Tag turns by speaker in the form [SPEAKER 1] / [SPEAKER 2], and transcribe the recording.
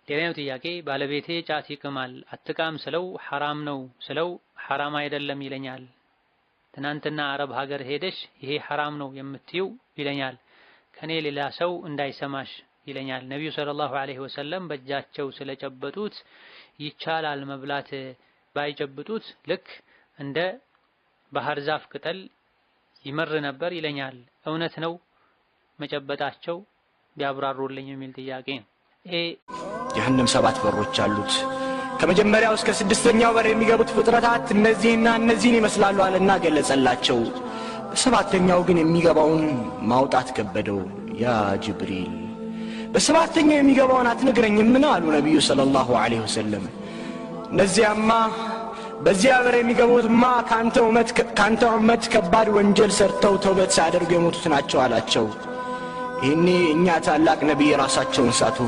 [SPEAKER 1] ሌላኛው ጥያቄ ባለቤቴ ጫት ይቅማል አትቃም ስለው ሐራም ነው ስለው ሐራም አይደለም ይለኛል። ትናንትና አረብ ሀገር ሄደሽ ይሄ ሐራም ነው የምትይው ይለኛል። ከኔ ሌላ ሰው እንዳይሰማሽ ይለኛል። ነብዩ ሰለላሁ ዐለይሂ ወሰለም በእጃቸው ስለጨበጡት ይቻላል መብላት፣ ባይጨብጡት ልክ እንደ ባህር ዛፍ ቅጠል ይመር ነበር ይለኛል። እውነት ነው መጨበጣቸው? ቢያብራሩልኝ የሚል ጥያቄ ነው።
[SPEAKER 2] ጀሃነም 7 በሮች አሉት። ከመጀመሪያው እስከ 6ኛው በር የሚገቡት ፍጥረታት እነዚህና እነዚህን ይመስላሉ አለና ገለጸላቸው። 7ኛው ግን የሚገባውን ማውጣት ከበደው። ያ ጅብሪል በ7ኛው የሚገባውን አትነግረኝም? ምን አሉ ነብዩ ሰለላሁ ዐለይሂ ወሰለም። እነዚያማ በዚያ በር የሚገቡትማ ካንተ ኡመት ከባድ ወንጀል ሰርተው ተውበት ሳያደርጉ የሞቱት ናቸው አላቸው። ይህኔ እኛ ታላቅ ነብይ ራሳቸውን ሳቱ።